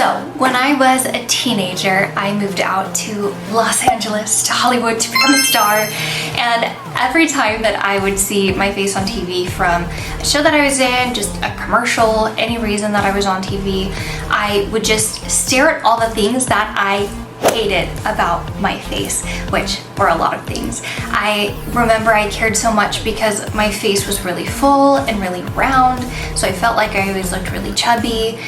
So when I was a teenager, I moved out to Los Angeles, to Hollywood, to become a star. And every time that I would see my face on TV from a show that I was in, just a commercial, any reason that I was on TV, I would just stare at all the things that I hated about my face, which were a lot of things. I remember I cared so much because my face was really full and really round, so I felt like I always looked really chubby.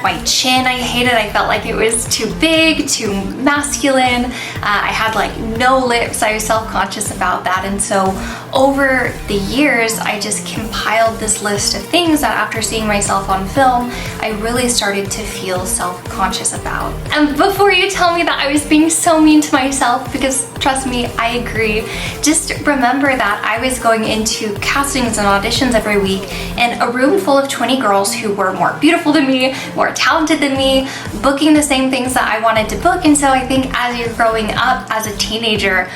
My chin I hated. I felt like it was too big, too masculine. I had like no lips. I was self-conscious about that, and so over the years I just compiled this list of things that after seeing myself on film I really started to feel self-conscious about. And before you tell me that I was being so mean to myself, because trust me, I agree, just remember that I was going into castings and auditions every week in a room full of 20 girls who were more beautiful than me, more talented than me, booking the same things that I wanted to book. And so I think as you're growing up as a teenager,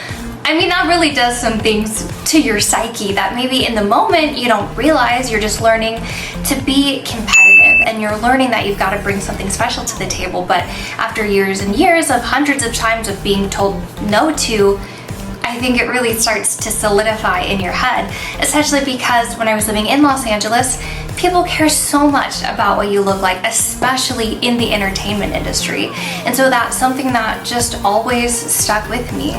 I mean, that really does some things to your psyche that maybe in the moment you don't realize. You're just learning to be competitive and you're learning that you've got to bring something special to the table. But after years and years of hundreds of times of being told no to, I think it really starts to solidify in your head, especially because when I was living in Los Angeles, people care so much about what you look like, especially in the entertainment industry. And so that's something that just always stuck with me.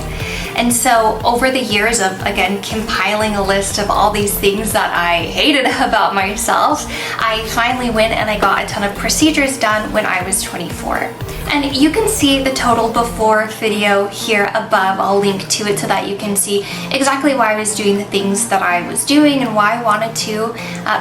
And so over the years of, again, compiling a list of all these things that I hated about myself, I finally went and I got a ton of procedures done when I was 24. And you can see the total before video here above. I'll link to it so that you can see exactly why I was doing the things that I was doing and why I wanted to.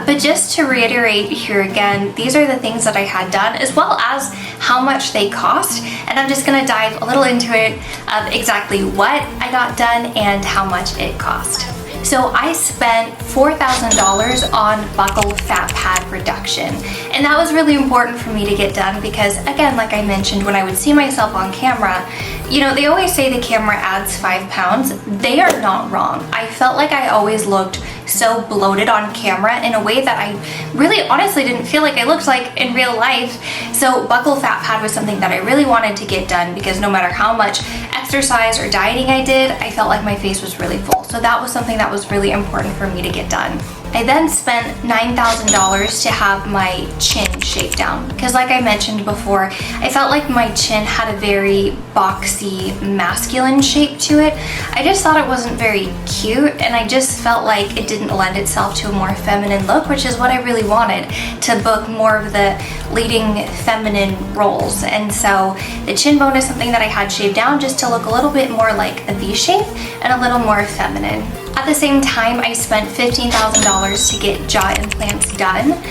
But just to reiterate here again, these are the things that I had done as well as how much they cost. And I'm just gonna dive a little into it of exactly what I got done and how much it cost. So I spent $4,000 on buccal fat pad reduction. And that was really important for me to get done because, again, like I mentioned, when I would see myself on camera, you know, they always say the camera adds 5 pounds. They are not wrong. I felt like I always looked so bloated on camera in a way that I really honestly didn't feel like I looked like in real life. So buccal fat pad was something that I really wanted to get done because no matter how much exercise or dieting I did, I felt like my face was really full. So that was something that was really important for me to get done. I then spent $9,000 to have my chin shaped down because, like I mentioned before, I felt like my chin had a very boxy masculine shape to it. I just thought it wasn't very cute and I just felt like it didn't lend itself to a more feminine look, which is what I really wanted, to book more of the leading feminine roles. And so the chin bone is something that I had shaved down just to look a little bit more like a V shape and a little more feminine. At the same time, I spent $15,000 to get jaw implants done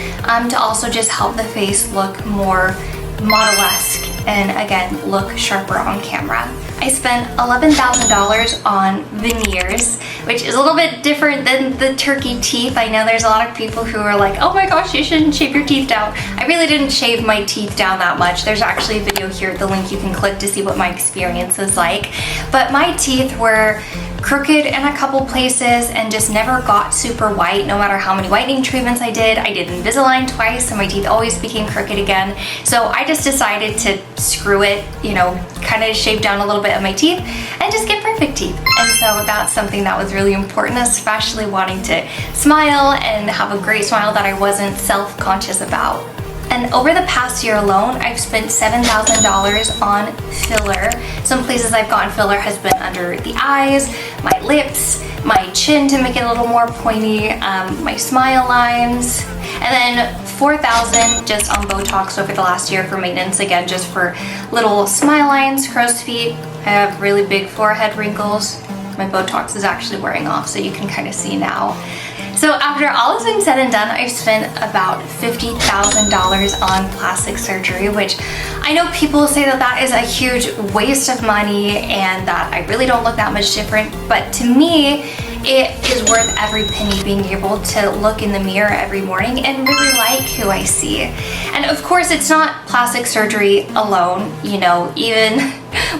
to also just help the face look more model-esque and, again, look sharper on camera. I spent $11,000 on veneers, which is a little bit different than the turkey teeth. I know there's a lot of people who are like, oh my gosh, you shouldn't shave your teeth down. I really didn't shave my teeth down that much. There's actually a video here, the link you can click to see what my experience is like. But my teeth were crooked in a couple places and just never got super white no matter how many whitening treatments I did. I did Invisalign twice and my teeth always became crooked again. So I just decided to screw it, you know, kind of shave down a little bit of my teeth and just get perfect teeth. And so that's something that was really important, especially wanting to smile and have a great smile that I wasn't self-conscious about. And over the past year alone, I've spent $7,000 on filler. Some places I've gotten filler has been under the eyes, my lips, my chin to make it a little more pointy, my smile lines, and then $4,000 just on Botox over the last year for maintenance, again, just for little smile lines, crow's feet. I have really big forehead wrinkles. My Botox is actually wearing off, so you can kind of see now. So after all has been said and done, I've spent about $50,000 on plastic surgery, which I know people say that that is a huge waste of money and that I really don't look that much different, but to me, it is worth every penny being able to look in the mirror every morning and really like who I see. And of course, it's not plastic surgery alone, you know, even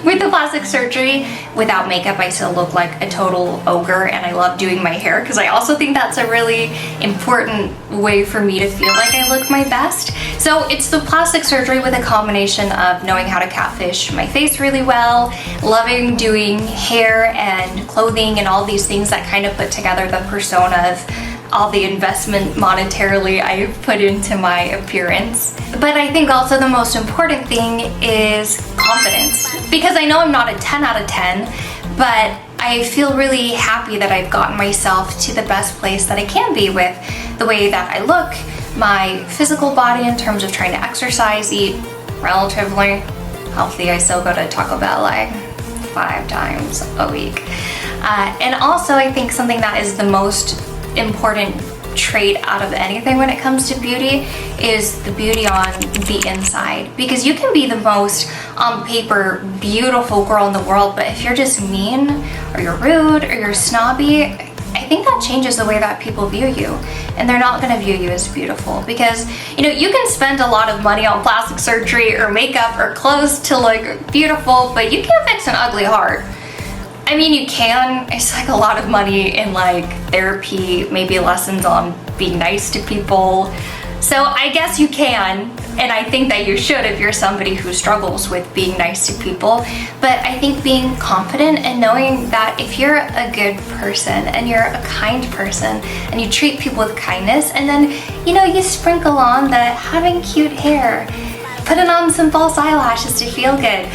With the plastic surgery, without makeup, I still look like a total ogre, and I love doing my hair because I also think that's a really important way for me to feel like I look my best. So it's the plastic surgery with a combination of knowing how to catfish my face really well, loving doing hair and clothing and all these things that kind of put together the persona of all the investment monetarily I've put into my appearance. But I think also the most important thing is confidence. Because I know I'm not a 10 out of 10, but I feel really happy that I've gotten myself to the best place that I can be with the way that I look, my physical body in terms of trying to exercise, eat relatively healthy. I still go to Taco Bell like 5 times a week. And also I think something that is the most important trait out of anything when it comes to beauty is the beauty on the inside, because you can be the most on paper beautiful girl in the world, but if you're just mean or you're rude or you're snobby, I think that changes the way that people view you, and they're not going to view you as beautiful. Because you know, you can spend a lot of money on plastic surgery or makeup or clothes to look beautiful, but you can't fix an ugly heart. I mean, you can. It's like a lot of money in like therapy, maybe lessons on being nice to people. So I guess you can, and I think that you should if you're somebody who struggles with being nice to people. But I think being confident and knowing that if you're a good person and you're a kind person and you treat people with kindness, and then, you know, you sprinkle on the having cute hair, putting on some false eyelashes to feel good,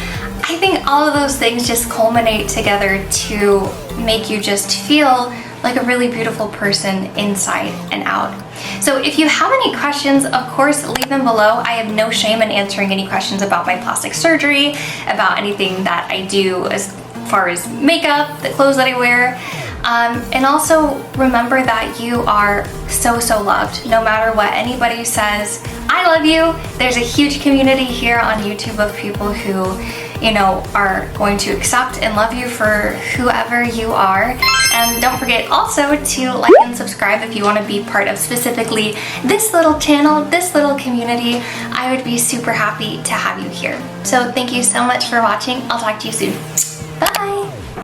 I think all of those things just culminate together to make you just feel like a really beautiful person inside and out. So if you have any questions, of course, leave them below. I have no shame in answering any questions about my plastic surgery, about anything that I do as far as makeup, the clothes that I wear. And also remember that you are so loved, no matter what anybody says. I love you. There's a huge community here on YouTube of people who, you know, are going to accept and love you for whoever you are. And don't forget also to like and subscribe if you want to be part of specifically this little channel, this little community. I would be super happy to have you here. So thank you so much for watching. I'll talk to you soon.